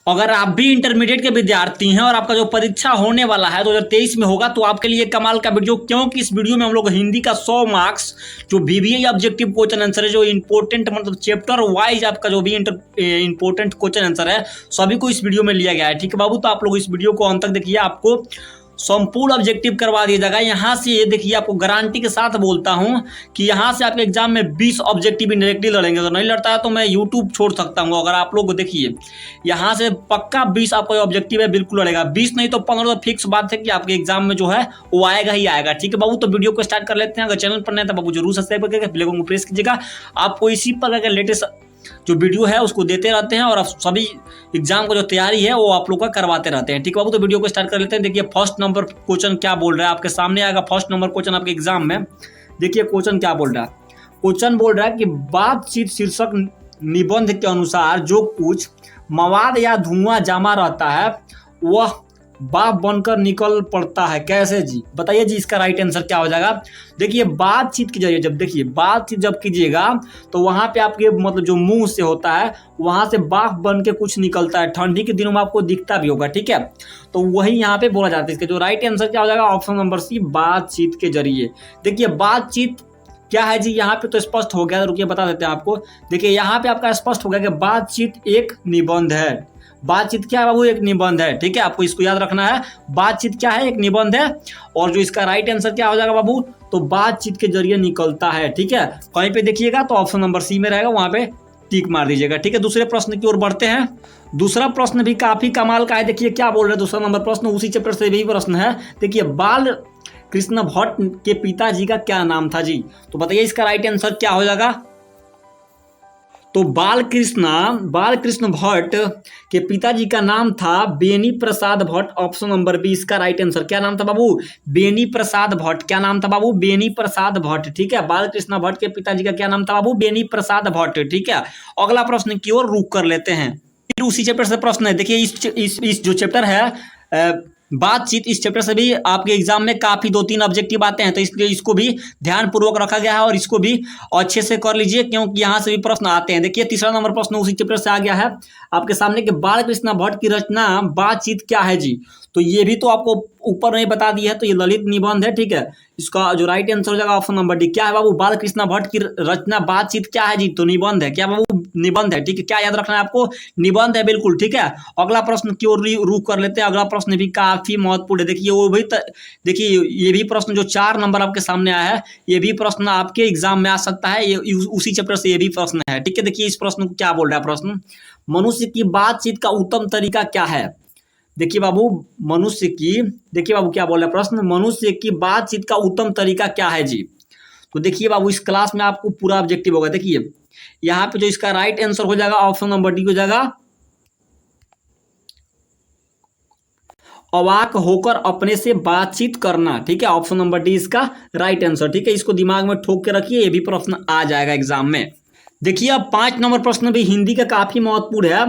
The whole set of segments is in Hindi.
अगर आप भी इंटरमीडिएट के विद्यार्थी हैं और आपका जो परीक्षा होने वाला है 2023 में होगा, तो आपके लिए कमाल का वीडियो, क्योंकि इस वीडियो में हम लोग हिंदी का 100 मार्क्स जो बीबीए ऑब्जेक्टिव क्वेश्चन आंसर है, जो इंपॉर्टेंट मतलब चैप्टर वाइज आपका जो भी इंपॉर्टेंट क्वेश्चन आंसर है, सभी को इस वीडियो में लिया गया है। ठीक है बाबू, तो आप लोग इस वीडियो को अंत तक देखिए, आपको संपूर्ण ऑब्जेक्टिव करवा दिया जाएगा। यहाँ से ये देखिए, आपको गारंटी के साथ बोलता हूँ कि यहाँ से आपके एग्जाम में 20 ऑब्जेक्टिव डायरेक्टली लड़ेंगे। अगर नहीं लड़ता है तो मैं यूट्यूब छोड़ सकता हूँ। अगर आप लोग देखिए, यहाँ से पक्का 20 आपका ऑब्जेक्टिव है बिल्कुल लड़ेगा। 20 नहीं तो 15 तो फिक्स बात है कि आपके एग्जाम में जो है वो आएगा ही आएगा। ठीक है बाबू, तो वीडियो को स्टार्ट कर लेते हैं। अगर चैनल पर नहीं तो बाबू जरूर सब्सक्राइब करके बेल आइकन को प्रेस कीजिएगा। आपको इसी प्रकार का लेटेस्ट जो वीडियो है उसको देते रहते हैं, और आप सभी एग्जाम का जो तैयारी है वो आप लोग का करवाते रहते हैं। ठीक है बाबू, तो वीडियो को स्टार्ट कर लेते हैं। देखिए फर्स्ट नंबर क्वेश्चन क्या बोल रहा है, आपके सामने आएगा फर्स्ट नंबर क्वेश्चन आपके एग्जाम में। देखिए क्वेश्चन क्या बोल रहा है। क्वेश्चन बोल रहा है कि बातचीत शीर्षक निबंध के अनुसार जो कुछ मवाद या धुआं जमा रहता है वह बाप बनकर निकल पड़ता है, कैसे जी? बताइए जी, इसका राइट आंसर क्या हो जाएगा। देखिए बातचीत के जरिए, जब देखिए बातचीत जब कीजिएगा तो वहां पे आपके मतलब जो मुंह से होता है वहां से बाप बन के कुछ निकलता है। ठंडी के दिनों में आपको दिखता भी होगा। ठीक है, तो वही यहाँ पे बोला जाता है। इसका जो राइट आंसर क्या हो जाएगा, ऑप्शन नंबर सी, बातचीत के जरिए। देखिए बातचीत क्या है जी, यहाँ पे तो स्पष्ट हो गया। रुकिए बता देते हैं आपको। देखिए यहाँ पे आपका स्पष्ट हो गया कि बातचीत एक निबंध है। बातचीत क्या है बाबू, एक निबंध है। ठीक है, आपको इसको याद रखना है। बातचीत क्या है, एक निबंध है। और जो इसका राइट आंसर क्या हो जाएगा बाबू, तो बातचीत के जरिए निकलता है। ठीक है, कहीं पे देखिएगा तो ऑप्शन नंबर सी में रहेगा, वहां पे टिक मार दीजिएगा। ठीक है, दूसरे प्रश्न की ओर बढ़ते हैं। दूसरा प्रश्न भी काफी कमाल का है। देखिए क्या बोल रहे हैं दूसरा नंबर प्रश्न, उसी चैप्टर से भी प्रश्न है। देखिए बाल कृष्ण भट्ट के पिताजी का क्या नाम था जी? तो बताइए इसका राइट आंसर क्या हो जाएगा। तो बाल कृष्ण भट्ट के पिताजी का नाम था Beni Prasad Bhatt. Option number B इसका राइट आंसर। क्या नाम था बाबू, बेनी प्रसाद भट्ट। क्या नाम था बाबू, बेनी प्रसाद भट्ट। ठीक है, बाल कृष्ण भट्ट के पिताजी का क्या नाम था बाबू, बेनी प्रसाद भट्ट। ठीक है, अगला प्रश्न की ओर रुक कर लेते हैं। फिर उसी चैप्टर से प्रश्न है। देखिए इस जो चैप्टर है बातचीत, इस चैप्टर से भी आपके एग्जाम में काफी 2-3 ऑब्जेक्टिव आते हैं, तो इसलिए इसको भी ध्यान पूर्वक रखा गया है और इसको भी अच्छे से कर लीजिए, क्योंकि यहाँ से भी प्रश्न आते हैं। देखिए तीसरा नंबर प्रश्न उसी चैप्टर से आ गया है आपके सामने कि बाल कृष्ण भट्ट की रचना बातचीत क्या है जी? तो ये भी तो आपको ऊपर नहीं बता दी है, तो ये ललित निबंध है। ठीक है, इसका जो राइट आंसर हो जाएगा ऑप्शन नंबर डी। क्या है बाबू, बाल कृष्ण भट्ट की रचना बातचीत क्या है जी? तो निबंध है। क्या बाबू, निबंध है। ठीक है, क्या याद रखना है आपको, निबंध है बिल्कुल। ठीक है, अगला प्रश्न की ओर रुख कर लेते हैं। अगला प्रश्न भी काफी महत्वपूर्ण है। देखिए वो भी देखिए ये भी प्रश्न जो 4 नंबर आपके सामने आया है, ये भी प्रश्न आपके एग्जाम में आ सकता है। ये उसी चैप्टर से ये भी प्रश्न है। ठीक है, देखिए इस प्रश्न को क्या बोल रहा है प्रश्न, मनुष्य की बातचीत का उत्तम तरीका क्या है? देखिए बाबू देखिए बाबू क्या बोल रहा है प्रश्न, मनुष्य की बातचीत का उत्तम तरीका क्या है जी? तो देखिए बाबू इस क्लास में आपको पूरा ऑब्जेक्टिव होगा। देखिए यहाँ पे जो इसका राइट आंसर हो जाएगा ऑप्शन नंबर डी हो जाएगा, अवाक होकर अपने से बातचीत करना। ठीक है, ऑप्शन नंबर डी इसका राइट आंसर। ठीक है, इसको दिमाग में ठोक के रखिए, ये भी प्रश्न आ जाएगा एग्जाम में। देखिए अब 5 नंबर प्रश्न भी हिंदी का काफी महत्वपूर्ण है।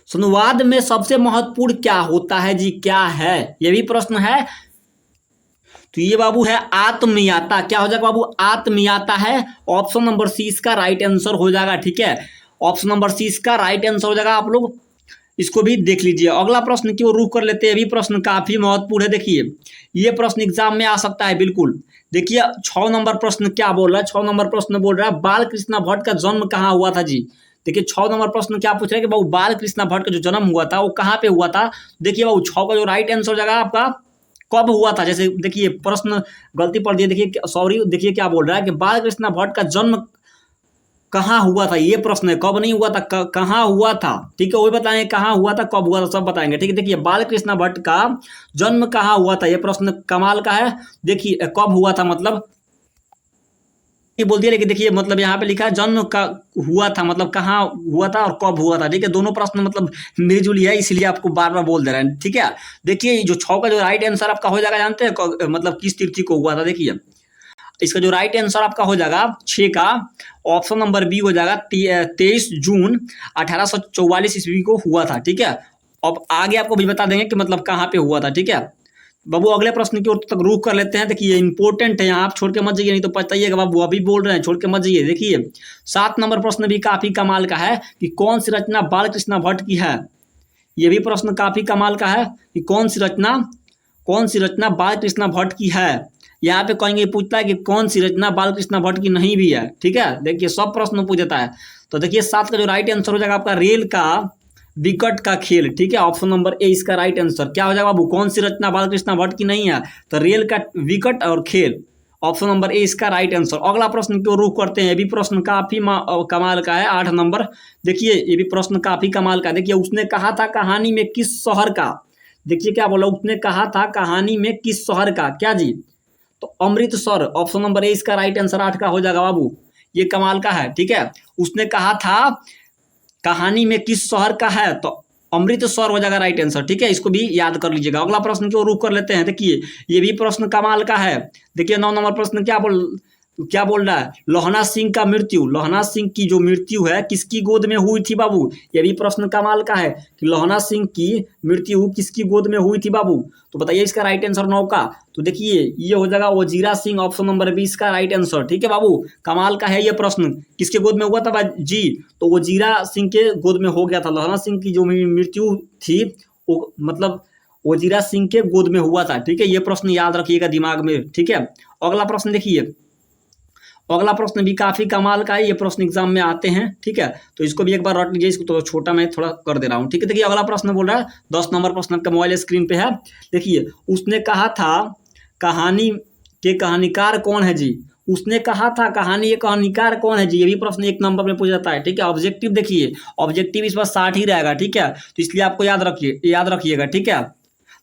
संवाद में सबसे महत्वपूर्ण क्या होता है जी? क्या है, ये भी प्रश्न है। तो ये बाबू है आत्मीयता। क्या हो जाएगा बाबू, आत्मीयता है। ऑप्शन नंबर सी इसका राइट आंसर हो जाएगा। ठीक है, ऑप्शन नंबर सी इसका राइट आंसर हो जाएगा। आप लोग इसको भी देख लीजिए। अगला प्रश्न की ओर रुख कर लेते हैं। ये भी प्रश्न काफी महत्वपूर्ण है। देखिए ये प्रश्न एग्जाम में आ सकता है बिल्कुल। देखिए 6 नंबर प्रश्न क्या बोल रहा है, 6 नंबर प्रश्न बोल रहा है बाल कृष्ण भट्ट का जन्म कहाँ हुआ था जी? देखिए 6 नंबर प्रश्न क्या पूछ रहे हैं कि बाबू बाल कृष्ण भट्ट का जो जन्म हुआ था वो कहाँ पे हुआ था? देखिए बाबू 6 का जो राइट आंसर हो जाएगा आपका, कब हुआ था। जैसे देखिए प्रश्न गलती पड़ दिए, देखिए सॉरी, देखिए क्या बोल रहा है कि बाल कृष्ण भट्ट का जन्म कहाँ हुआ था, ये प्रश्न है। कब नहीं हुआ था, कहाँ हुआ था। ठीक है, वही बताएंगे कहाँ हुआ था, कब हुआ था, सब बताएंगे। ठीक है, देखिए बाल कृष्ण भट्ट का जन्म कहाँ हुआ था, ये प्रश्न कमाल का है। देखिए कब हुआ था मतलब ये बोल दिया, लेकिन देखिए मतलब यहाँ पे लिखा है जन्म का हुआ था, मतलब कहाँ हुआ था और कब हुआ था। ठीक है, दोनों प्रश्न मतलब मिलजुली है, इसलिए आपको बार बार बोल दे रहे हैं। ठीक है, देखिए जो 6 का जो राइट आंसर आपका हो जाएगा, जानते हैं मतलब किस तिथि को हुआ था? देखिए इसका जो राइट आंसर आपका हो जाएगा 6 का ऑप्शन नंबर बी हो जाएगा, 23 जून 1844 ईस्वी को हुआ था। ठीक है, अब आगे आपको भी बता देंगे कि मतलब कहाँ पे हुआ था। ठीक है, बाबू अगले प्रश्न की ओर तक रुख कर लेते हैं। देखिए इंपॉर्टेंट है, यहाँ आप छोड़ के मत जाइए, नहीं तो बताइएगा बाबू अभी बोल रहे हैं, छोड़ के मत जाइए। देखिए 7 नंबर प्रश्न भी काफी कमाल का है कि कौन सी रचना बालकृष्ण भट्ट की है। ये भी प्रश्न काफी कमाल का है कि कौन सी रचना बालकृष्ण भट्ट की है। यहाँ पे कहेंगे पूछता है कि कौन सी रचना बालकृष्ण भट्ट की नहीं भी है। ठीक है, देखिए सब प्रश्न पूछ देता है। तो देखिए 7 का जो राइट आंसर हो जाएगा आपका रेल का विकट का खेल। ठीक है, ऑप्शन नंबर ए इसका राइट आंसर क्या हो जाएगा बाबू, कौन सी रचना बालकृष्ण भट्ट की नहीं है, तो रेल का विकट और खेल, ऑप्शन नंबर ए इसका राइट आंसर। अगला प्रश्न की ओर रुख करते हैं। ये भी प्रश्न काफी कमाल का है, 8 नंबर। देखिए ये भी प्रश्न काफी कमाल का। देखिए उसने कहा था कहानी में किस शहर का, देखिए क्या बोला, उसने कहा था कहानी में किस शहर का, क्या जी, तो अमृतसर, ऑप्शन नंबर ए इसका राइट आंसर 8 का हो जाएगा बाबू। ये कमाल का है। ठीक है, उसने कहा था कहानी में किस शहर का है, तो अमृतसर हो जाएगा राइट आंसर। ठीक है, इसको भी याद कर लीजिएगा। अगला प्रश्न की ओर रुख कर लेते हैं। देखिए ये भी प्रश्न कमाल का है। देखिए 9 नंबर प्रश्न क्या बोल रहा है, लोहना सिंह का मृत्यु, लोहना सिंह की जो मृत्यु है किसकी गोद में हुई थी बाबू। ये भी प्रश्न कमाल का है कि लोहना सिंह की मृत्यु किसकी गोद में हुई थी बाबू, तो बताइए इसका राइट आंसर 9 का। तो देखिए ये हो जाएगा वजीरा सिंह, ऑप्शन नंबर 20 का राइट आंसर। ठीक है बाबू, कमाल का है ये प्रश्न। किसके गोद में हुआ था जी, तो वजीरा सिंह के गोद में हो गया था। लोहना सिंह की जो मृत्यु थी वो मतलब वजीरा सिंह के गोद में हुआ था। ठीक है, ये प्रश्न याद रखिएगा दिमाग में। ठीक है, अगला प्रश्न देखिए, अगला प्रश्न भी काफी कमाल का है। ये प्रश्न एग्जाम में आते हैं। ठीक है, तो इसको भी एक बार रट लीजिए, इसको तो छोटा मैं थोड़ा कर दे रहा हूँ। ठीक है, देखिए अगला प्रश्न बोल रहा है, 10 नंबर प्रश्न आपका मोबाइल स्क्रीन पे है। देखिए उसने कहा था कहानी के कहानीकार कौन है जी, उसने कहा था कहानी के कहानीकार कौन है जी, ये भी प्रश्न 1 नंबर में पूछा जाता है। ठीक है, ऑब्जेक्टिव देखिए, ऑब्जेक्टिव इस बार 60 ही रहेगा। ठीक है, तो इसलिए आपको याद रखिएगा। ठीक है,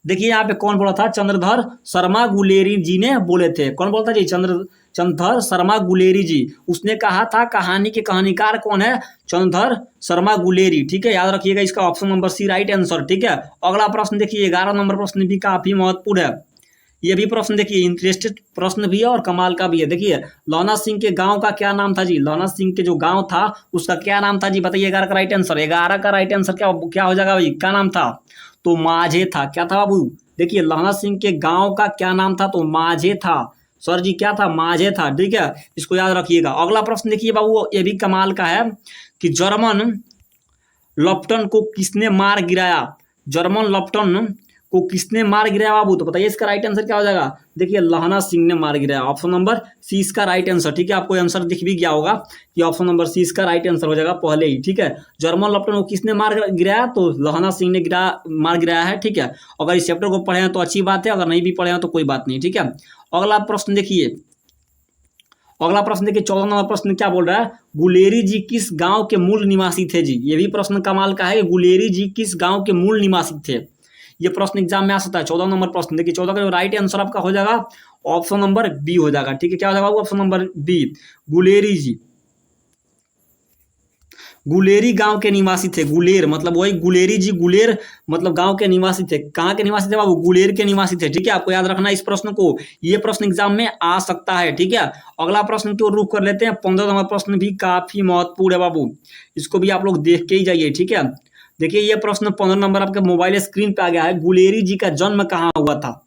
देखिए यहाँ पे कौन बोला था, चंद्रधर शर्मा गुलेरी जी ने बोले थे। कौन बोलता जी, चंद्रधर शर्मा गुलेरी जी। उसने कहा था कहानी के कहानीकार कौन है, चंद्रधर शर्मा गुलेरी। ठीक है, याद रखिएगा, इसका option number C right answer. ठीक है, अगला प्रश्न देखिए 11 नंबर प्रश्न भी काफी महत्वपूर्ण है। ये भी प्रश्न देखिए इंटरेस्टेड प्रश्न भी है और कमाल का भी है। देखिए लोहना सिंह के गांव का क्या नाम था जी, लोहना सिंह के जो गांव था उसका क्या नाम था जी, बताइए 11 का राइट आंसर। 11 का राइट आंसर क्या हो जाएगा भाई, क्या नाम था, तो माझे था। क्या था बाबू, देखिए लोहना सिंह के गांव का क्या नाम था, तो माझे था। सर जी क्या था, माझे था। ठीक है, इसको याद रखिएगा। अगला प्रश्न देखिए बाबू, ये भी कमाल का है कि जर्मन लप्टन को किसने मार गिराया, जर्मन लप्टन को किसने मार गिराया बाबू, तो बताइए इसका राइट आंसर क्या हो जाएगा। देखिए लोहना सिंह ने मार गिराया, ऑप्शन नंबर सी इसका राइट आंसर। ठीक है, आपको आंसर दिख भी गया होगा कि ऑप्शन नंबर सी इसका राइट आंसर हो जाएगा पहले ही। ठीक है, जर्मन लप्टन को किसने मार गिराया, तो लोहना सिंह ने मार गिराया है। ठीक है, अगर इस चैप्टर को पढ़े हैं तो अच्छी बात है, अगर नहीं भी पढ़े हैं तो कोई बात नहीं। ठीक है, अगला प्रश्न देखिए, 14 नंबर प्रश्न क्या बोल रहा है, गुलेरी जी किस गांव के मूल निवासी थे जी। ये भी प्रश्न कमाल का है, गुलेरी जी किस गांव के मूल निवासी थे। ये प्रश्न एग्जाम में आ सकता है। 14 नंबर प्रश्न देखिए, 14 का जो राइट आंसर आपका हो जाएगा ऑप्शन नंबर बी हो जाएगा। ठीक है, क्या हो जाएगा ऑप्शन नंबर बी, गुलेरी जी गुलेरी गांव के निवासी थे। गुलेर मतलब वही गुलेरी जी, गुलेर मतलब गांव के निवासी थे। कहाँ के निवासी थे बाबू, गुलेर के निवासी थे। ठीक है, आपको याद रखना इस प्रश्न को, ये प्रश्न एग्जाम में आ सकता है। ठीक है, अगला प्रश्न की ओर रुख कर लेते हैं। 15 नंबर प्रश्न भी काफी महत्वपूर्ण है बाबू, इसको भी आप लोग देख के ही जाइए। ठीक है, देखिए ये प्रश्न 15 नंबर आपके मोबाइल स्क्रीन पे आ गया है, गुलेरी जी का जन्म कहाँ हुआ था।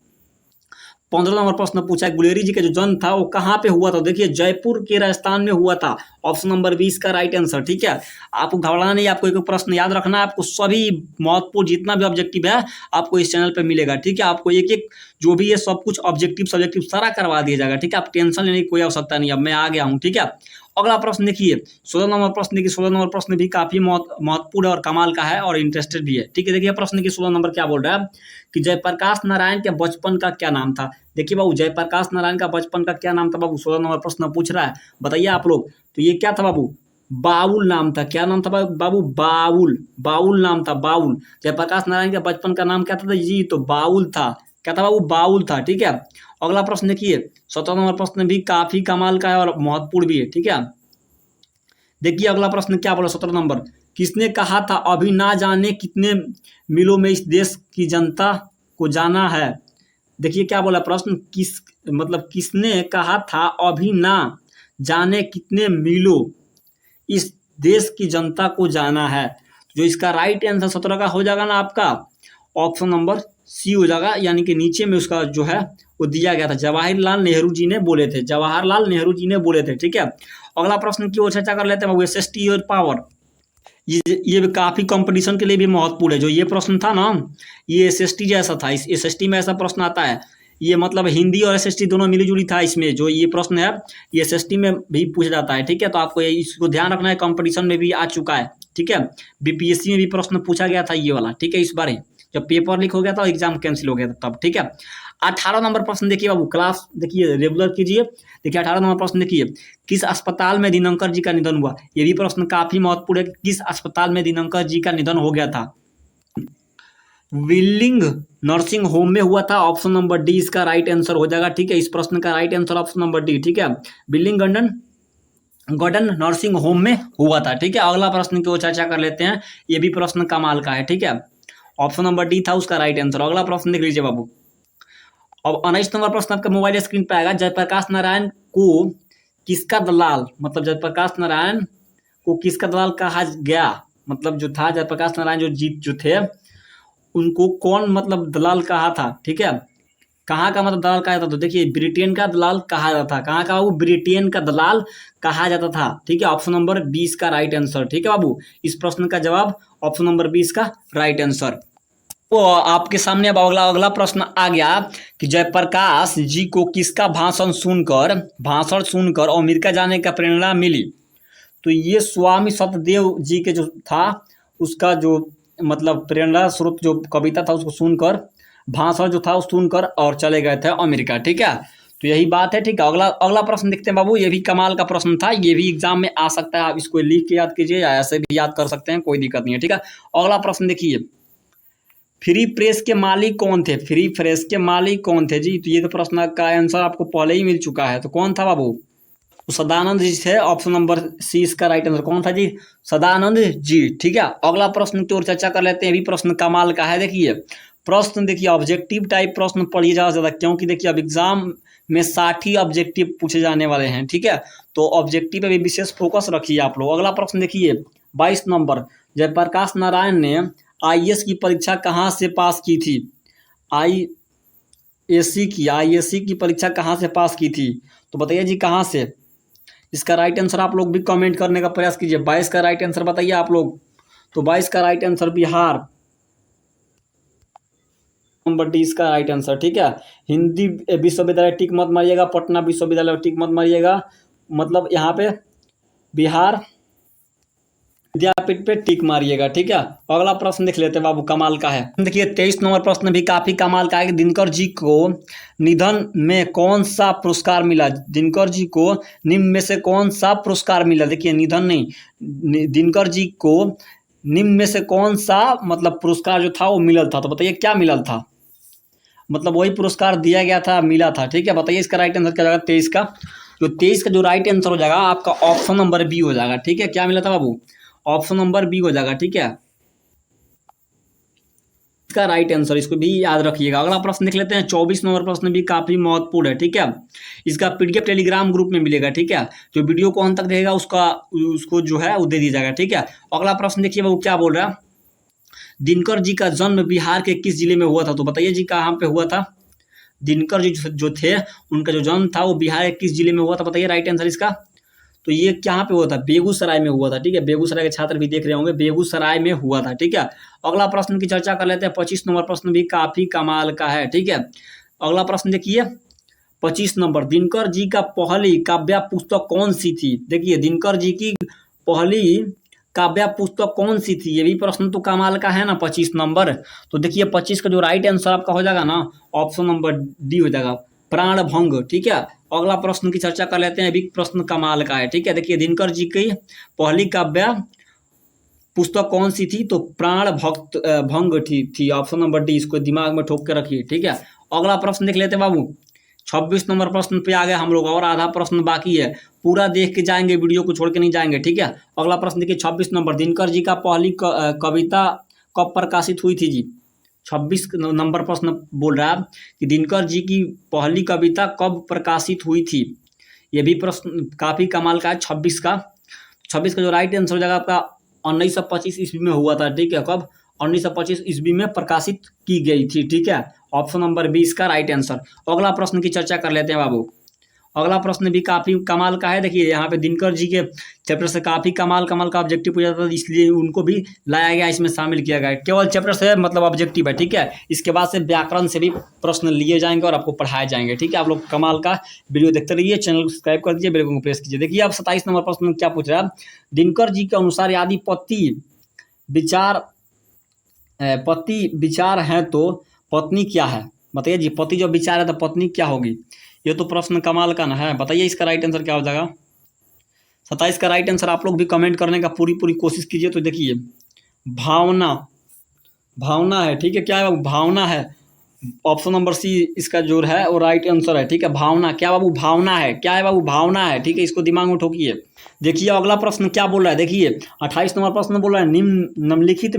15 नंबर प्रश्न पूछा है, गुलेरी जी का जो जन्म था वो कहाँ पे हुआ था। देखिए जयपुर के राजस्थान में हुआ था, ऑप्शन नंबर 20 का राइट आंसर। ठीक है, आपको घबराना नहीं, आपको एक प्रश्न याद रखना है, आपको सभी महत्वपूर्ण जितना भी ऑब्जेक्टिव है आपको इस चैनल पे मिलेगा। ठीक है, आपको एक एक जो भी है सब कुछ ऑब्जेक्टिव सब्जेक्टिव सारा करवा दिया जाएगा। ठीक है, आप टेंशन लेने की कोई आवश्यकता नहीं, अब मैं आ गया हूँ। ठीक है, अगला प्रश्न देखिए 16 नंबर प्रश्न देखिए, 16 नंबर प्रश्न भी काफी महत्वपूर्ण और कमाल का है और इंटरेस्टेड भी है। ठीक है, देखिए प्रश्न की 16 नंबर क्या बोल रहा है कि जयप्रकाश नारायण के बचपन का क्या नाम था। देखिए बाबू जयप्रकाश नारायण का बचपन का क्या नाम था बाबू, 16 नंबर प्रश्न पूछ रहा है, बताइए आप लोग। तो ये क्या था बाबू, बाउल नाम था। क्या नाम था बाबू, बाउल नाम था, बाउल। जयप्रकाश नारायण के बचपन का नाम क्या था जी, तो बाउल था। क्या था बाबू, बाउल था। ठीक है, अगला प्रश्न देखिए 17 नंबर प्रश्न भी काफी कमाल का है और महत्वपूर्ण भी है। ठीक है, देखिए अगला प्रश्न क्या बोला 17 नंबर, किसने कहा था अभी ना जाने कितने मीलों में इस देश की जनता को जाना है। देखिए क्या बोला प्रश्न, किसने कहा था अभी ना जाने कितने मीलों इस देश की जनता को जाना है। जो इसका राइट आंसर 17 का हो जाएगा ना आपका ऑप्शन नंबर सी हो जाएगा, यानी कि नीचे में उसका जो है वो दिया गया था, जवाहरलाल नेहरू जी ने बोले थे, जवाहरलाल नेहरू जी ने बोले थे। ठीक है, अगला प्रश्न की ओर चर्चा कर लेते हैं बाबू, एसएसटी और पावर। ये भी काफी कंपटीशन के लिए भी महत्वपूर्ण है। जो ये प्रश्न था ना, ये एसएसटी जैसा था। इस एसएसटी में ऐसा प्रश्न आता है, ये मतलब हिंदी और एसएसटी दोनों मिली जुली था। इसमें जो ये प्रश्न है ये एसएसटी में भी पूछा जाता है। ठीक है, तो आपको इसको ध्यान रखना है, कंपटीशन में भी आ चुका है। ठीक है, बीपीएससी में भी प्रश्न पूछा गया था ये वाला। ठीक है, इस बार ही जब पेपर लीक हो गया था, एग्जाम कैंसिल हो गया था तब। ठीक है, 18 नंबर प्रश्न देखिए बाबू, क्लास देखिए रेगुलर कीजिए। देखिए 18 नंबर प्रश्न देखिए, किस अस्पताल में दिनकर जी का निधन हुआ। ये भी प्रश्न काफी महत्वपूर्ण है, किस अस्पताल में दिनकर जी का निधन हो गया था। विलिंग नर्सिंग होम में हुआ था, ऑप्शन नंबर डी इसका राइट आंसर हो जाएगा। ठीक है, इस प्रश्न का right answer option number D. ठीक है, विलिंग गार्डन नर्सिंग होम में हुआ था। ठीक है, अगला प्रश्न की ओर चर्चा कर लेते हैं। ये भी प्रश्न कमाल का है। ठीक है, ऑप्शन नंबर डी था उसका राइट आंसर। अगला प्रश्न देख लीजिए बाबू, अब 19 नंबर प्रश्न आपका मोबाइल स्क्रीन पे आएगा। जयप्रकाश नारायण को किसका दलाल, मतलब जयप्रकाश नारायण को किसका दलाल कहा गया। मतलब जो था जयप्रकाश नारायण जो थे उनको कौन मतलब दलाल कहा था। ठीक है, कहाँ का मतलब दलाल कहा जाता था, तो देखिए ब्रिटेन का दलाल कहा जाता था। कहाँ का, वो ब्रिटेन का दलाल कहा जाता था। ठीक है, ऑप्शन नंबर 20 का राइट आंसर। ठीक है बाबू, इस प्रश्न का जवाब ऑप्शन नंबर 20 का राइट आंसर। तो आपके सामने अब अगला प्रश्न आ गया कि जयप्रकाश जी को किसका भाषण सुनकर अमेरिका जाने का प्रेरणा मिली। तो ये स्वामी सत्यदेव जी के जो था उसका जो मतलब प्रेरणा स्रोत जो कविता था उसको सुनकर, भाषण जो था वो सुनकर और चले गए थे अमेरिका। ठीक है, तो यही बात है। ठीक है, अगला प्रश्न देखते हैं बाबू। ये भी कमाल का प्रश्न था, ये भी एग्जाम में आ सकता है। आप इसको लिख के याद कीजिए या ऐसे भी याद कर सकते हैं, कोई दिक्कत नहीं है। ठीक है, अगला प्रश्न देखिए, फ्री प्रेस के मालिक कौन थे। फ्री प्रेस के मालिक कौन थे जी, तो ये तो प्रश्न का आंसर आपको पहले ही मिल चुका है। तो कौन था बाबू, तो सदानंद जी थे। ऑप्शन नंबर सी इसका राइट आंसर। कौन था जी, सदानंद जी। ठीक है, अगला प्रश्न की ओर चर्चा कर लेते हैं। भी प्रश्न कमाल का है। देखिए प्रश्न देखिए, ऑब्जेक्टिव टाइप प्रश्न पढ़िए ज्यादा, क्योंकि देखिए अब एग्जाम में 60 ही ऑब्जेक्टिव पूछे जाने वाले हैं। ठीक है, तो ऑब्जेक्टिव पे भी विशेष फोकस रखिए आप लोग। अगला प्रश्न देखिए 22 नंबर, जयप्रकाश नारायण ने आईएएस की परीक्षा कहाँ से पास की थी। आईएएसी की परीक्षा कहाँ से पास की थी, तो बताइए जी कहाँ से। इसका राइट आंसर आप लोग भी कमेंट करने का प्रयास कीजिए। 22 का राइट आंसर बताइए आप लोग। तो 22 का right answer Bihar, number D इसका राइट आंसर। ठीक है, हिंदी विश्वविद्यालय टिक मत मारिएगा, पटना विश्वविद्यालय टिक मत मारिएगा, मतलब यहाँ पे बिहार विद्यापीठ पे टिक मारिएगा। ठीक है, अगला प्रश्न देख लेते हैं बाबू, कमाल का है। देखिए 23 नंबर प्रश्न भी काफी कमाल का है कि दिनकर जी को निधन में कौन सा पुरस्कार मिला। दिनकर जी को निम्न में से कौन सा पुरस्कार मिला। देखिए निधन नहीं, दिनकर जी को निम्न में से कौन सा मतलब पुरस्कार जो था वो मिलल था। तो बताइए क्या मिलल था, मतलब वही पुरस्कार दिया गया था, मिला था। ठीक है, बताइए इसका राइट आंसर क्या जाएगा 23 का। जो 23 का जो राइट आंसर हो जाएगा आपका ऑप्शन नंबर बी हो जाएगा। ठीक है, क्या मिला था बाबू, ऑप्शन नंबर बी हो जाएगा। ठीक है, इसका राइट आंसर, इसको भी याद रखिएगा। अगला प्रश्न देख लेते हैं 24 नंबर प्रश्न भी काफी महत्वपूर्ण है। ठीक है, इसका पीडीएफ टेलीग्राम ग्रुप में मिलेगा। ठीक है, जो वीडियो को अंत तक देखेगा उसको जो है वो दे दी जाएगा। ठीक है, अगला प्रश्न देखिए बाबू क्या बोल रहा है, दिनकर जी का जन्म बिहार के किस जिले में हुआ था। तो बताइए जी कहाँ पे हुआ था। दिनकर जी जो थे उनका जो जन्म था वो बिहार के किस जिले में हुआ था, बताइए राइट आंसर इसका। तो ये कहाँ पे हुआ था, बेगूसराय में हुआ था। ठीक है, बेगूसराय के छात्र भी देख रहे होंगे, बेगूसराय में हुआ था। ठीक है, अगला प्रश्न की चर्चा कर लेते हैं। 25 नंबर प्रश्न भी काफी कमाल का है। ठीक है, अगला प्रश्न देखिए 25 नंबर, दिनकर जी का पहली काव्य पुस्तक कौन सी थी। देखिए दिनकर जी की पहली काव्य पुस्तक कौन सी थी, ये भी प्रश्न तो कमाल का है ना 25 नंबर। तो देखिए 25 का जो राइट आंसर आपका हो जाएगा ना ऑप्शन नंबर डी हो जाएगा, प्राण भंग। ठीक है, अगला प्रश्न की चर्चा कर लेते हैं। अभी प्रश्न कमाल का है। ठीक है, देखिए दिनकर जी की पहली काव्य पुस्तक कौन सी थी, तो प्राण भक्त भंग थी ऑप्शन नंबर डी, इसको दिमाग में ठोक के रखिए। ठीक है, अगला प्रश्न देख लेते हैं बाबू। 26 नंबर प्रश्न पे आ गए हम लोग, और आधा प्रश्न बाकी है, पूरा देख के जाएंगे, वीडियो को छोड़ के नहीं जाएंगे। ठीक है, अगला प्रश्न देखिए 26 नंबर, दिनकर जी का पहली कविता कब प्रकाशित हुई थी जी। 26 नंबर प्रश्न बोल रहा है कि दिनकर जी की पहली कविता कब प्रकाशित हुई थी। ये भी प्रश्न काफी कमाल का है। 26 का जो राइट आंसर हो जाएगा आपका 1925 ईस्वी में हुआ था। ठीक है, कब 1925 ईस्वी में प्रकाशित की गई थी। ठीक है, ऑप्शन नंबर बी इसका राइट आंसर। अगला प्रश्न की चर्चा कर लेते हैं बाबू। अगला प्रश्न भी काफी कमाल का है। देखिए यहाँ पे दिनकर जी के चैप्टर से काफी कमाल का ऑब्जेक्टिव पूछा था, इसलिए उनको भी लाया गया, इसमें शामिल किया गया। केवल चैप्टर से मतलब ऑब्जेक्टिव है। ठीक है, इसके बाद से व्याकरण से भी प्रश्न लिए जाएंगे और आपको पढ़ाए जाएंगे। ठीक है, आप लोग कमाल का वीडियो देखते रहिए, चैनल को सब्सक्राइब कर दीजिए, बेल आइकन को प्रेस कीजिए। देखिए अब 27 नंबर प्रश्न में क्या पूछ रहा है। दिनकर जी के अनुसार यदि पति विचार है तो पत्नी क्या है? बताइए जी, पति जो विचार है तो पत्नी क्या होगी? ये तो प्रश्न कमाल का ना है। बताइए इसका राइट आंसर क्या हो जाएगा। 27 का राइट आंसर आप लोग भी कमेंट करने का पूरी कोशिश कीजिए। तो देखिए भावना है। ठीक है, क्या है बाबू? भावना है। ऑप्शन नंबर सी इसका जो है वो राइट आंसर है। ठीक है, भावना। क्या बाबू? भावना है। क्या है बाबू? भावना है। ठीक है, इसको दिमाग में ठोकिए। देखिए अगला प्रश्न क्या बोल रहा है। देखिए 28 नंबर प्रश्न बोल रहा है निम्नलिखित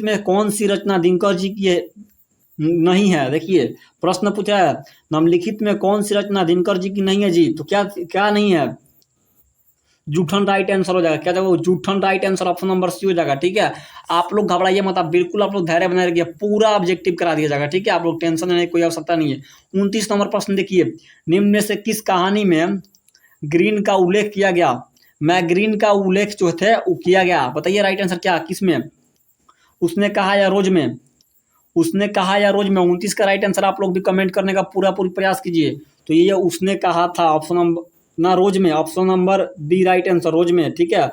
में कौन सी रचना दिनकर जी की नहीं है? देखिए प्रश्न पूछा है निम्नलिखित में कौन सी रचना दिनकर जी की नहीं है जी। तो क्या नहीं है? जूठन राइट आंसर हो जाएगा। क्या जाएगा? जूठन right answer, option number C हो जाएगा। ठीक है, आप लोग घबराइए मत, आप बिल्कुल आप लोग धैर्य बनाए रखिए, पूरा ऑब्जेक्टिव करा दिया जाएगा। ठीक है, आप लोग टेंशन लेने की कोई आवश्यकता नहीं है। 29 नंबर प्रश्न देखिए, निम्न में से किस कहानी में ग्रीन का उल्लेख किया गया? मैं ग्रीन का उल्लेख जो थे वो किया गया। बताइए राइट आंसर क्या, किस में? उसने कहा या रोज में? उसने कहा या रोज में। 29 का राइट आंसर आप लोग भी कमेंट करने का पूरी प्रयास कीजिए। तो ये उसने कहा था, ऑप्शन नंबर ना रोज में, option number B right answer, रोज में। ठीक है,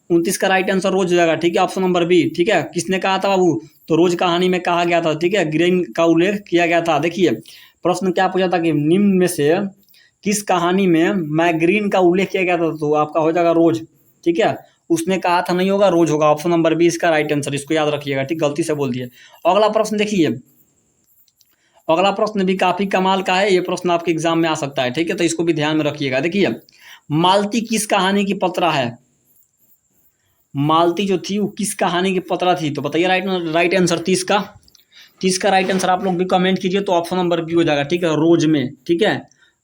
29 का राइट आंसर रोज हो जाएगा। ठीक है, ऑप्शन नंबर बी। ठीक है, किसने कहा था बाबू? तो रोज कहानी में कहा गया था। ठीक है, ग्रीन का उल्लेख किया गया था। देखिए प्रश्न क्या पूछा था कि निम्न में से किस कहानी में मैं ग्रीन का उल्लेख किया गया था? तो आपका हो जाएगा रोज। ठीक है, उसने कहा था नहीं होगा, रोज होगा। ऑप्शन नंबर बी इसका राइट आंसर, इसको याद रखिएगा। ठीक, गलती से बोल दिए। अगला प्रश्न देखिए, अगला प्रश्न भी काफी कमाल का है। ये प्रश्न आपके एग्जाम में आ सकता है। ठीक है, तो इसको भी ध्यान में रखिएगा। देखिए मालती किस कहानी की पत्रा है? मालती जो थी वो किस कहानी की पत्रा थी? तो बताइए राइट आंसर 30 का राइट आंसर आप लोग भी कमेंट कीजिए। तो ऑप्शन नंबर बी हो जाएगा। ठीक है, रोज में। ठीक है,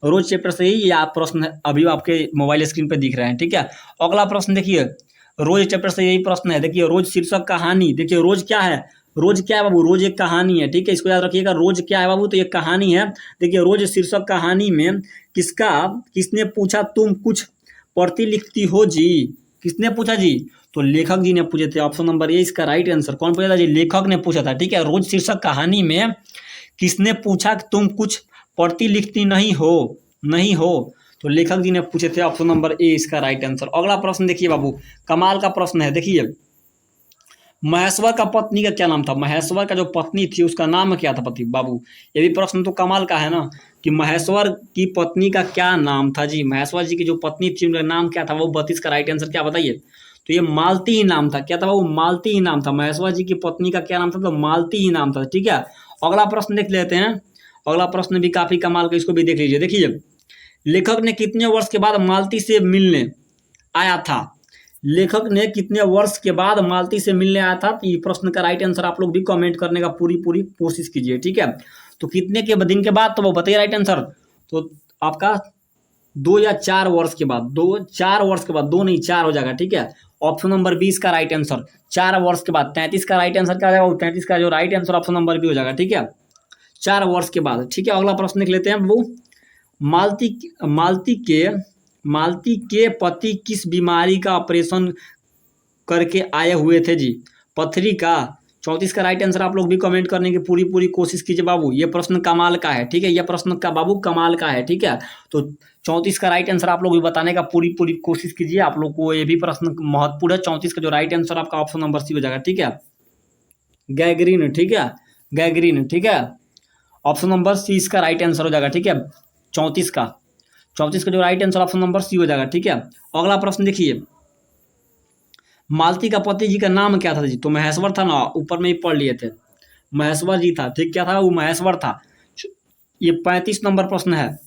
रोज चैप्टर से ही ये आप प्रश्न अभी आपके मोबाइल स्क्रीन पे दिख रहे हैं। ठीक है, अगला प्रश्न देखिए, रोज चैप्टर से यही प्रश्न है। देखिए रोज शीर्षक कहानी। देखिए रोज क्या है? रोज क्या है बाबू? रोज एक कहानी है। ठीक है, इसको याद रखिएगा। रोज क्या है बाबू? तो एक कहानी है। देखिए रोज शीर्षक कहानी में किसने पूछा तुम कुछ प्रति लिखती हो जी? किसने पूछा जी? तो लेखक जी ने पूछे थे। ऑप्शन नंबर ए इसका राइट आंसर। कौन पूछा था जी? लेखक ने पूछा था। ठीक है, रोज शीर्षक कहानी में किसने पूछा तुम कुछ प्रति लिखती नहीं हो? तो लेखक जी ने पूछे थे। ऑप्शन नंबर ए इसका राइट आंसर। अगला प्रश्न देखिए बाबू, कमाल का प्रश्न है। देखिए महेश्वर का पत्नी का क्या नाम था? महेश्वर का जो पत्नी थी उसका नाम क्या था पति बाबू? ये भी प्रश्न तो कमाल का है ना, कि महेश्वर की पत्नी का क्या नाम था जी? महेश्वर जी की जो पत्नी थी उनका नाम क्या था? वो 32 का राइट आंसर क्या बताइए? तो ये मालती ही नाम था। क्या था वो? मालती ही नाम था। महेश्वर जी की पत्नी का क्या नाम था? तो मालती ही नाम था। ठीक है, अगला प्रश्न देख लेते हैं। अगला प्रश्न भी काफी कमाल का, इसको भी देख लीजिए। देखिए लेखक ने कितने वर्ष के बाद मालती से मिलने आया था? लेखक ने कितने वर्ष के बाद मालती से मिलने आया था? तो ये प्रश्न का राइट आंसर आप लोग भी कमेंट करने का पूरी कोशिश कीजिए। ठीक है, तो कितने के दिन के बाद? तो वो बताइए राइट आंसर। तो आपका 2 या 4 वर्ष के बाद। 4 वर्ष के बाद, 2 नहीं 4 हो जाएगा। ठीक है, ऑप्शन नंबर 20 का राइट आंसर, 4 वर्ष के बाद। 33 का राइट आंसर क्या हो जाएगा? 33 का जो right answer option number B हो जाएगा। ठीक है, 4 वर्ष के बाद। ठीक है, अगला प्रश्न देख लेते हैं। वो मालती के पति किस बीमारी का ऑपरेशन करके आए हुए थे जी? पथरी का। 34 का राइट आंसर आप लोग भी कमेंट करने की पूरी कोशिश कीजिए बाबू। ये प्रश्न कमाल का है। ठीक है, ये प्रश्न का बाबू कमाल का है। ठीक है, तो 34 का राइट आंसर आप लोग भी बताने का पूरी कोशिश कीजिए। आप लोग को ये भी प्रश्न महत्वपूर्ण है। 34 का जो राइट आंसर आपका ऑप्शन नंबर सी हो जाएगा। ठीक है, गैग्रीन। ठीक है, गैग्रीन। ठीक है, ऑप्शन नंबर सी इसका राइट आंसर हो जाएगा। ठीक है, 34 का जो right answer option number C हो जाएगा। ठीक है, अगला प्रश्न देखिए, मालती का पति जी का नाम क्या था जी? तो महेश्वर था ना, ऊपर में ही पढ़ लिए थे, महेश्वर जी था। ठीक, क्या था वो? महेश्वर था। ये 35 नंबर प्रश्न है,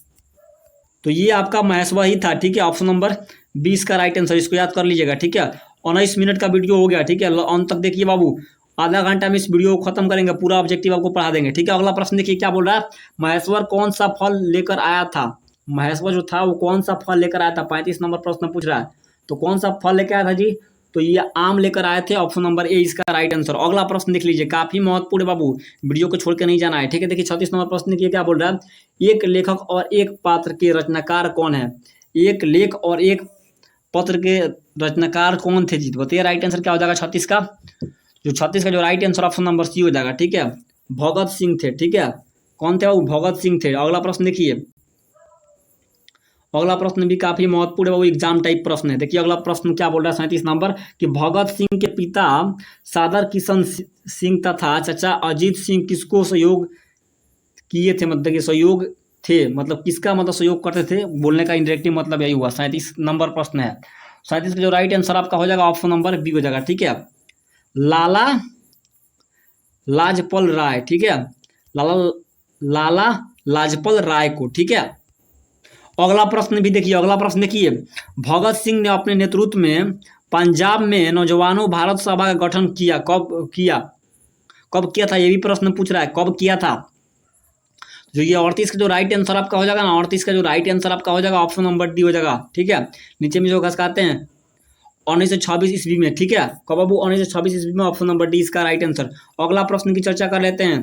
तो ये आपका महेश्वर ही था। ठीक है, ऑप्शन नंबर 20 का राइट आंसर, इसको याद कर लीजिएगा। ठीक है, 19 मिनट का वीडियो हो गया। ठीक है, अंत तक देखिए बाबू, आधा घंटा में इस वीडियो को खत्म करेंगे, पूरा ऑब्जेक्टिव आपको पढ़ा देंगे। ठीक है, अगला प्रश्न देखिए क्या बोल रहा है। महेश्वर कौन सा फल लेकर आया था? महेश्वर जो था वो कौन सा फल लेकर आया था? 35 नंबर प्रश्न पूछ रहा है। तो कौन सा फल लेकर आया था जी? तो ये आम लेकर आए थे। ऑप्शन नंबर ए इसका राइट आंसर। अगला प्रश्न देख लीजिए, काफी महत्वपूर्ण बाबू, वीडियो को छोड़ के नहीं जाना है, ठीक है। देखिए 36 नंबर प्रश्न देखिए क्या बोल रहा है, एक लेखक और एक पात्र के रचनाकार कौन है। एक लेख और एक पत्र के रचनाकार कौन थे जी, बताइए राइट आंसर क्या हो जाएगा 36 का। जो 36 का जो right answer option number C हो जाएगा, ठीक है। भगत सिंह थे, ठीक है। कौन थे बाबू, भगत सिंह थे। अगला प्रश्न देखिए, अगला प्रश्न भी काफी महत्वपूर्ण है, वो एग्जाम टाइप प्रश्न है। देखिए अगला प्रश्न क्या बोल रहा है 37 नंबर, कि भगत सिंह के पिता सादर किशन सिंह तथा चाचा अजीत सिंह किसको सहयोग किए थे, मतलब कि सहयोग थे, मतलब किसका मतलब सहयोग करते थे, बोलने का इंडायरेक्टली मतलब यही हुआ। 37 नंबर प्रश्न है। 37 का जो राइट आंसर आपका हो जाएगा ऑप्शन नंबर बी हो जाएगा, ठीक है। लाला लाजपत राय, ठीक है, लाला लाजपत राय को, ठीक है। अगला प्रश्न भी देखिए, अगला प्रश्न देखिए, भगत सिंह ने अपने नेतृत्व में पंजाब में नौजवानों भारत सभा का गठन किया, कब किया था, ये भी प्रश्न पूछ रहा है, कब किया था। जो ये 38 का जो राइट आंसर आपका हो जाएगा ना, 38 का जो राइट आंसर आपका हो जाएगा ऑप्शन नंबर डी हो जाएगा, ठीक है। नीचे में जो घसकाते हैं 1926 ईस्वी में, ठीक है। कब बाबू, 1926 ईस्वी में, ऑप्शन नंबर डी इसका राइट आंसर। अगला प्रश्न की चर्चा कर लेते हैं।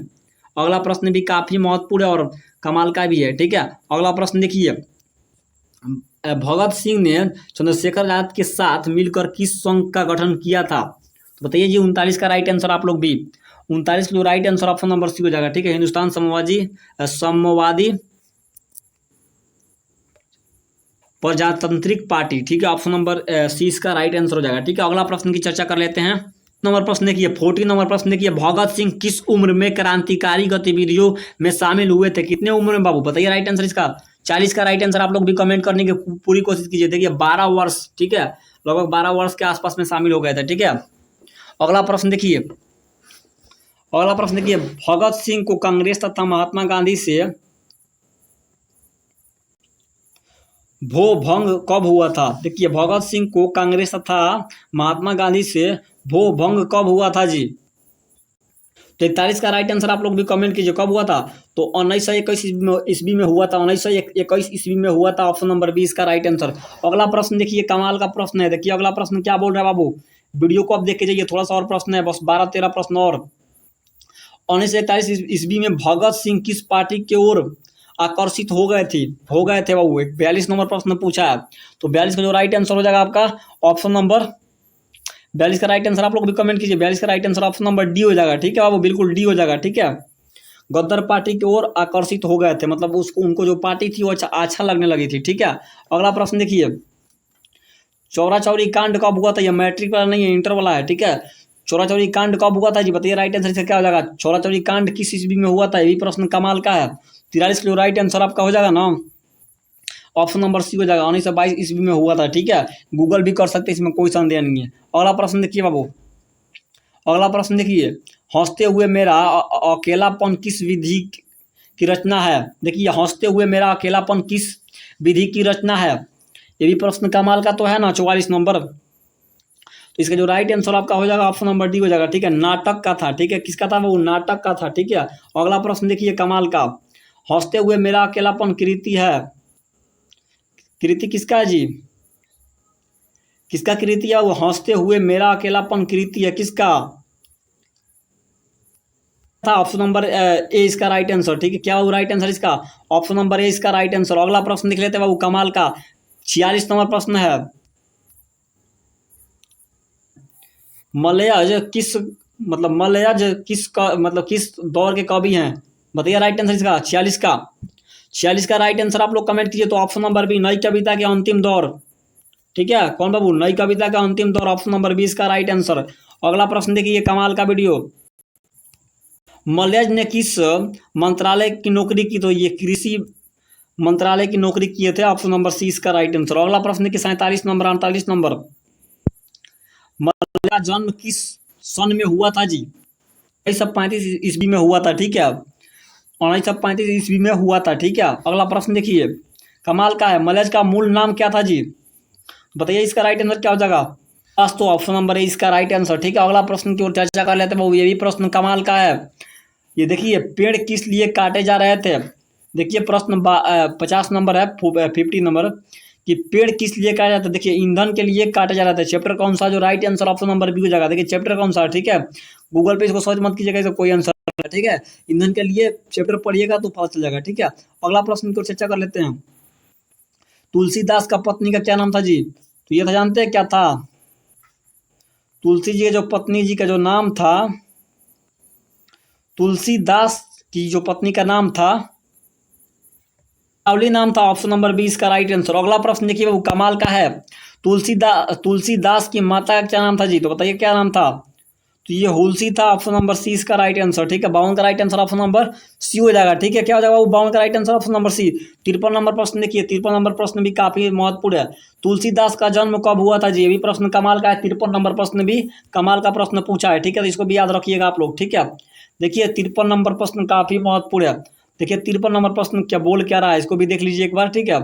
अगला प्रश्न भी काफी महत्वपूर्ण है और कमाल का भी है, ठीक है। अगला प्रश्न देखिए, भगत सिंह ने चंद्रशेखर आजाद के साथ मिलकर किस संघ का गठन किया था, तो बताइए जी। 39 का राइट आंसर आप लोग भी, 39 का जो right answer option number C हो जाएगा, ठीक है। हिंदुस्तान साम्यवादी प्रजातांत्रिक पार्टी, ठीक है। ऑप्शन नंबर सी इसका राइट आंसर हो जाएगा, ठीक है। अगला प्रश्न की चर्चा कर लेते हैं। नंबर प्रश्न देखिए, 40 नंबर प्रश्न देखिए, भगत सिंह किस उम्र में क्रांतिकारी गतिविधियों में शामिल हुए थे, कितने उम्र में बाबू, बताइए राइट आंसर इसका। 40 का राइट आंसर आप लोग भी कमेंट करने की पूरी कोशिश कीजिए। देखिए 12 वर्ष, ठीक है, लगभग 12 वर्ष के आसपास में शामिल हो गए थे, ठीक है। अगला प्रश्न देखिए, अगला प्रश्न देखिए, भगत सिंह को कांग्रेस तथा महात्मा गांधी से भो भंग कब हुआ था। देखिए भगत सिंह को कांग्रेस तथा महात्मा गांधी से भो भंग कब हुआ था जी। तो 41 का राइट आंसर आप लोग भी कमेंट कीजिए, कब हुआ था। तो 1921 ईस्वी में हुआ था, 1921 ईस्वी में हुआ था। ऑप्शन नंबर 20 का राइट आंसर। अगला प्रश्न देखिए, कमाल का प्रश्न है। देखिए अगला प्रश्न क्या बोल रहा है बाबू, वीडियो को आप देख के जाइए, थोड़ा सा और प्रश्न है, बस 12-13 प्रश्न और। 1941 ईस्वी में भगत सिंह किस पार्टी की ओर आकर्षित हो गए थे बाबू। 42 नंबर प्रश्न पूछा है, तो 42 का जो राइट आंसर हो जाएगा आपका ऑप्शन नंबर 42 का राइट आंसर आप लोग भी कमेंट कीजिए। 42 का right answer option number D हो जाएगा, ठीक है बाबू, बिल्कुल डी हो जाएगा, ठीक है। गद्दार पार्टी की ओर आकर्षित हो गए थे, मतलब उनको जो पार्टी थी वो अच्छा लगने लगी थी, ठीक है। अगला प्रश्न देखिए, चौरा चौरी कांड कब हुआ था। ये मैट्रिक वाला नहीं है, इंटर वाला है, ठीक है। चौरा चौरी कांड कब हुआ था जी, बताइए राइट आंसर इसका क्या हो जाएगा। चौरा चौरी कांड किस ईस्वी में हुआ था, ये भी प्रश्न कमाल का है। 43 का जो राइट आंसर आपका हो जाएगा ना, ऑप्शन नंबर सी हो जाएगा, 1922 ईस्वी में हुआ था, ठीक है। गूगल भी कर सकते हैं, इसमें कोई संदेह नहीं है। अगला प्रश्न देखिए बाबू, अगला प्रश्न देखिए, हंसते हुए मेरा अकेलापन किस विधि की रचना है। देखिए हंसते हुए मेरा अकेलापन किस विधि की रचना है, ये भी प्रश्न कमाल का तो है ना। 44 नंबर, तो इसका जो राइट आंसर आपका हो जाएगा ऑप्शन नंबर डी हो जाएगा, ठीक है। नाटक का था, ठीक है। किसका था वो, नाटक का था, ठीक है। अगला प्रश्न देखिए कमाल का, हंसते हुए मेरा अकेलापन कृति है, कृति किसका है जी, किसका कृति है वो, हंसते हुए मेरा अकेलापन कृति है किसका था। ऑप्शन नंबर ए इसका राइट आंसर, ठीक है। क्या वो राइट आंसर इसका, ऑप्शन नंबर ए इसका राइट आंसर। अगला प्रश्न देख लेते हैं बाबू, कमाल का 46 नंबर प्रश्न है, मलयज किस दौर के कवि हैं, बताइए राइट आंसर इसका। 46 का राइट आंसर आप लोग कमेंट कीजिए। तो ऑप्शन नंबर बी, नई कविता के अंतिम दौर, ठीक है। कौन बाबू, नई कविता का अंतिम दौर, ऑप्शन नंबर 20 का राइट आंसर। अगला प्रश्न देखिए, कमाल का वीडियो, मलयज ने किस मंत्रालय की नौकरी की, तो ये कृषि मंत्रालय की नौकरी किए थे, ऑप्शन नंबर सी इसका राइट आंसर। अगला प्रश्न देखिए 47 नंबर, 48 नंबर, मलय का जन्म किस सन में हुआ था जी। 1935 ईस्वी में हुआ था, ठीक है। 1935 ईस्वी में हुआ था, ठीक है। अगला प्रश्न देखिए, कमाल का है, मलयज का मूल नाम क्या था जी, बताइए इसका राइट आंसर क्या हो जाएगा। बस तो ऑप्शन नंबर है इसका राइट आंसर, ठीक है। अगला प्रश्न की ओर चर्चा कर लेते हैं, ये भी प्रश्न कमाल का है। ये देखिए, पेड़ किस लिए काटे जा रहे थे। देखिए प्रश्न 50 नंबर है, 50 नंबर, कि पेड़ किस लिए काटा जाता है, देखिए ईंधन के लिए काटा जा रहा था। चैप्टर कौन सा, जो right answer option number B हो जाएगा। देखिए चैप्टर कौन सा, ठीक है, गूगल पे इसको सर्च मत कीजिएगा, इसका कोई आंसर है, ठीक है। ईंधन के लिए चैप्टर पढ़िएगा तो पता चल जाएगा, ठीक है। अगला प्रश्न को चर्चा कर लेते हैं। तुलसीदास का पत्नी का क्या नाम था जी, तो ये था, जानते हैं क्या था, तुलसी जी जो पत्नी जी का जो नाम था, तुलसीदास की जो पत्नी का नाम था, सावली नाम था। ऑप्शन नंबर 20 का राइट आंसर। अगला प्रश्न देखिए वो कमाल का है, तुलसीदास की माता का क्या नाम था जी, तो बताइए क्या नाम था, तो ये हुलसी था। ऑप्शन नंबर सी इसका राइट आंसर, ठीक है। 52 का right answer option number C हो जाएगा, ठीक है। क्या हो जाएगा वो 52 का right answer option number C. 53 number प्रश्न देखिए, 53 नंबर प्रश्न भी काफी महत्वपूर्ण है। तुलसीदास का जन्म कब हुआ था जी, ये भी प्रश्न कमाल का है। 53 नंबर प्रश्न भी कमाल का प्रश्न पूछा है, ठीक है, तो इसको भी याद रखिएगा आप लोग, ठीक है। देखिए 53 नंबर प्रश्न काफी महत्वपूर्ण है। देखिए 53 नंबर प्रश्न क्या बोल क्या रहा है, इसको भी देख लीजिए एक बार, ठीक है।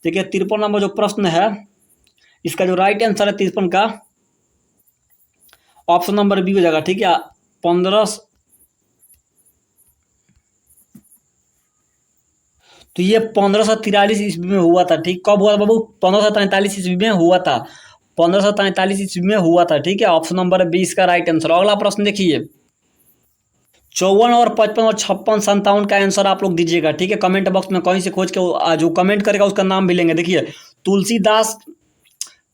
देखिए 53 नंबर जो प्रश्न है, इसका जो राइट आंसर है 53 का ऑप्शन नंबर बी हो जाएगा, ठीक है। 15, तो ये 1543 ईस्वी में हुआ था, ठीक। कब हुआ था बाबू, 1543 ईस्वी में हुआ था, 1543 ईस्वी में हुआ था, ठीक है। ऑप्शन नंबर 20 का राइट आंसर। अगला प्रश्न देखिए, 54 और 55 और 56 57 का आंसर आप लोग दीजिएगा, ठीक है। कमेंट बॉक्स में कहीं से खोज के जो कमेंट करेगा उसका नाम भी लेंगे। देखिए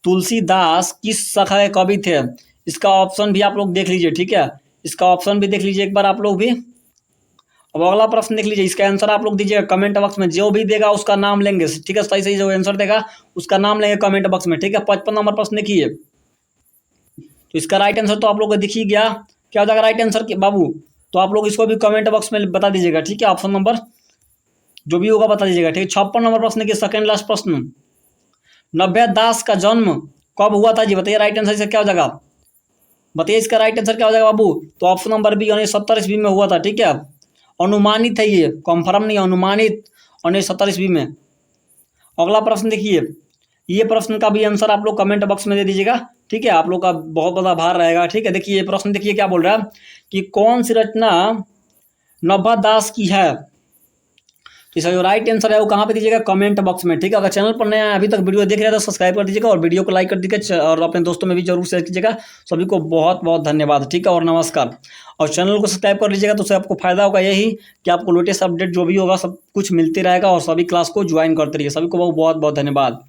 तुलसीदास किस शाखा के कवि थे, इसका ऑप्शन भी आप लोग देख लीजिए, ठीक है। इसका ऑप्शन भी देख लीजिए एक बार आप लोग भी। अब अगला प्रश्न देख लीजिए, इसका आंसर आप लोग दीजिएगा कमेंट बॉक्स में, जो भी देगा उसका नाम लेंगे, ठीक है। सही सही जो आंसर देगा उसका नाम लेंगे कमेंट बॉक्स में, ठीक है। 55 नंबर प्रश्न देखिए, तो इसका राइट आंसर तो आप लोग को दिख ही गया, क्या हो जाएगा राइट आंसर के बाबू, तो आप लोग इसको भी कमेंट बॉक्स में बता दीजिएगा, ठीक है। ऑप्शन नंबर जो भी होगा बता दीजिएगा, ठीक है। 56 नंबर प्रश्न के सेकंड लास्ट प्रश्न, नव्या दास का जन्म कब हुआ था जी, बताइए राइट आंसर इसका क्या हो जाएगा, बताइए इसका राइट आंसर क्या हो जाएगा बाबू, तो ऑप्शन नंबर बी 1970 ईस्वी में हुआ था, ठीक है। अनुमानित है, ये कंफर्म नहीं, अनुमानित 1970 ईस्वी में। अगला प्रश्न देखिए, ये प्रश्न का भी आंसर आप लोग कमेंट बॉक्स में दे दीजिएगा, ठीक है। आप लोग का बहुत बड़ा आभार रहेगा, ठीक है। देखिए ये प्रश्न देखिए क्या बोल रहा है कि कौन सी रचना नव्या दास की है, तो इसका जो राइट आंसर है वो कहाँ पे दीजिएगा, कमेंट बॉक्स में, ठीक है। अगर चैनल पर नया अभी तक वीडियो देख रहे हैं तो सब्सक्राइब कर दीजिएगा और वीडियो को लाइक कर दीजिएगा और अपने दोस्तों में भी जरूर शेयर कीजिएगा। सभी को बहुत बहुत धन्यवाद, ठीक है, और नमस्कार। और चैनल को सब्सक्राइब कर लीजिएगा तो उससे आपको फायदा होगा यही कि आपको लेटेस्ट अपडेट जो भी होगा सब कुछ मिलते रहेगा और सभी क्लास को ज्वाइन करते रहिए। सभी को बहुत बहुत धन्यवाद।